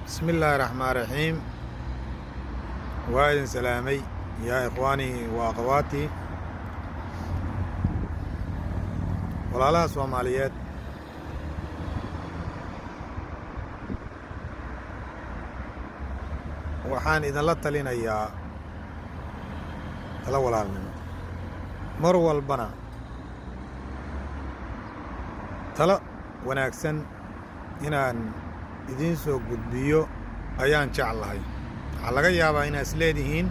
بسم الله الرحمن الرحيم. وإذن سلامي يا إخواني وأخواتي walaalaha Soomaaliyeed. waxaan idinla talinayaa talo walaalnimo mar walbana talo wanaagsan inaan idiin soo gudbiyo ayaan jeclahay. waxaa laga yaabaa inaad is leedihiin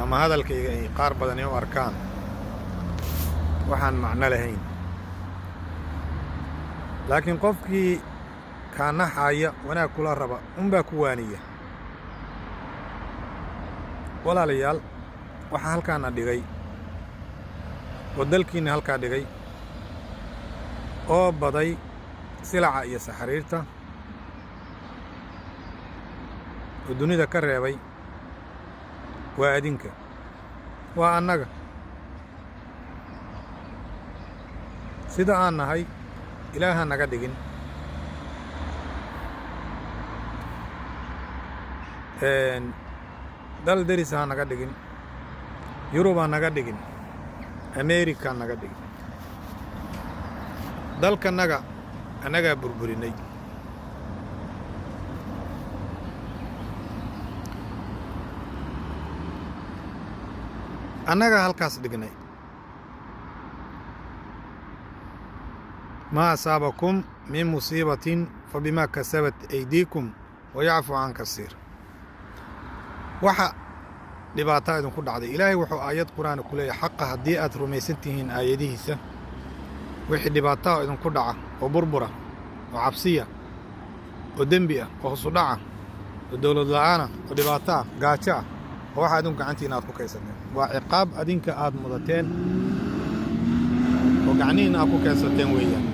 ama hadalkayga ay qaar badan u arkaan waxaan macno lahayn, laakiin qofkii kaa naxaya wanaag kula raba unbaa ku waaniya. walaalayaal, waxaa halkaana dhigay oo dalkiinna halkaa dhigay oo baday silaca iyo saxariirta oo dunida ka reebay waa adinka, waa annaga. sida aan nahay ilaaha naga dhigin dal deris ha naga dhigin, yurub ha naga dhigin, ameerika naga dhigin. dalkanaga annagaa burburinay. annagaa halkaas dhignay. ما أصابكم من مصيبة فبما كسبت أيديكم ويعفو عن كثير. waxa dhibaato idinku dhacday ilaahay wuxuu aayad quraan ku leeyahay xaq haddii aad rumaysantihiin aayadihiisa wixii dhibaato idinku dhaca oo burbura oo cabsiya oo dembi ah oo hoos u dhaca oo dawlad la'aan ah oo dhibaato ah gaajo ah oo waxa idinku gacantiina aad ku kaysateen waa ciqaab adinka aad mudateen oo gacnihiina aad ku kaysateen weeyaan.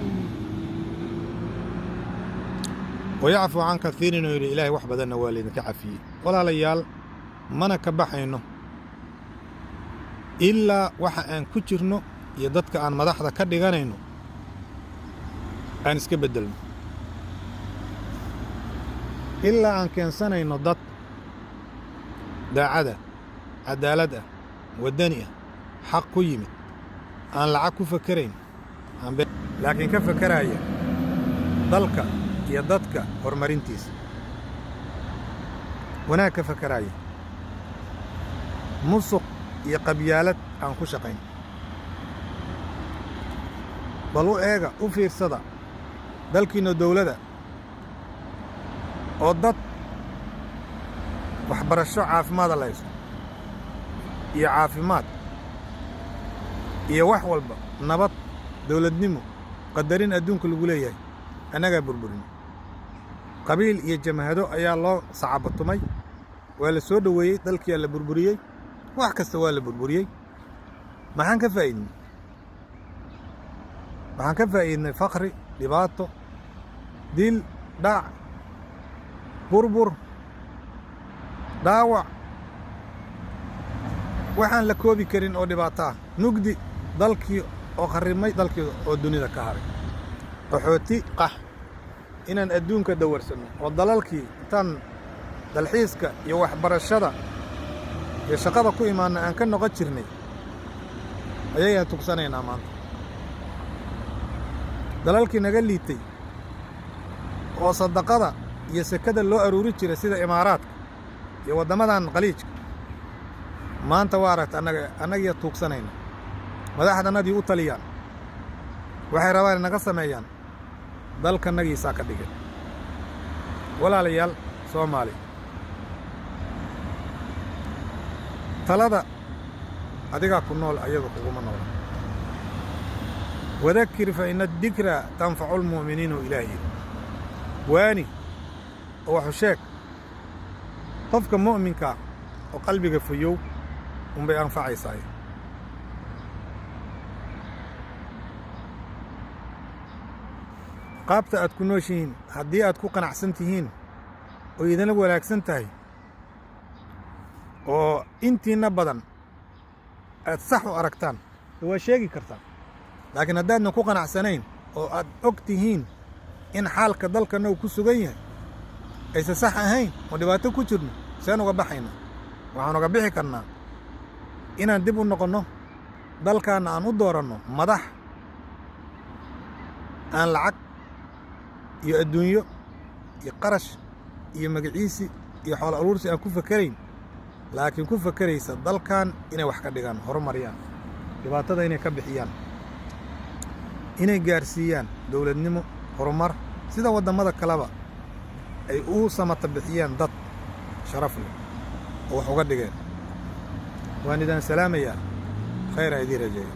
ويعفو عن كثير إلى إلهي wax badanna waa laydinka cafiyey. walaalayaal, mana ka baxayno ilaa waxa aan ku jirno iyo dadka aan madaxda ka dhiganayno aan iska beddelno, ilaa aan keensanayno dad daacada, cadaalad ah, waddani ah, xaq ku yimid, aan lacag ku fakerayn, laakiin ka fakeraya dalka iyo dadka horumarintiisa, wanaag ka fakeraya, musuq iyo qabyaalad aan ku shaqayn. bal u eega, u fiirsada dalkiinna dawladda oo dad waxbarasho caafimaada la haysto iyo caafimaad iyo wax walba, nabad, dawladnimo, qadarin adduunka lagu leeyahay, annagaa burburin. qabiil iyo jamahado ayaa loo sacabatumay, waa la soo dhoweeyey, dalkiyaa la burburiyey, wax kasta waa la burburiyey. maxaan ka faa'iidnay? waxaan ka faa'iidnay faqri, dhibaato, dil, dhac, burbur, dhaawac, waxaan la koobi karin oo dhibaato ah, mugdi, dalkii oo kharrimay, dalkii oo dunida ka haray, qaxooti, qax, inaan adduunka dawarsanno oo dalalkii intaan dalxiiska iyo waxbarashada iyo shaqada ku imaanna aan ka noqon jirnay ayayaan tugsanaynaa maanta. dalalkii naga liitay oo sadaqada iyo sekada loo aruuri jiray sida imaaraadka iyo waddamadan khaliijka, maanta waa aragta annagiya tuugsanayna. madaxdanadii u taliyaan waxay rabaan naga sameeyaan dalkanagiisaa ka dhigay. walaalayaal Soomaali, talada adigaa ku nool, ayaga kuguma noola. wadakir fa ina adikra tanfacu lmu'miniina ilaahi. waani oo waxu sheeg qofka mu'minka oo qalbiga fayow unbay anfacaysaa. qaabta aad ku nooshihiin haddii aad ku qanacsan tihiin oo idinla wanaagsan tahay oo intiinna badan aad sax u aragtaan waa sheegi kartaan. laakiin haddaadna ku qanacsanayn oo aad og tihiin in xaalka dalkana uu ku sugan yahay aysan sax ahayn oo dhibaato ku jirno seen uga baxayna waxaan uga bixi karnaa inaan dib u noqonno dalkaana aan u dooranno madax aan lacag iyo adduunyo iyo qarash iyo magaciisi iyo xoolo aruursi aan ku fakarayn laakiin ku fakaraysa dalkan inay wax ka dhigaan horumariyaan dhibaatada inay ka bixiyaan inay gaarsiiyaan dowladnimo horumar sida waddamada kaleba ay u samata bixiyaan dad sharaf leh oo wax uga dhigeen waan idin salaamayaa khayr idin rajeeyo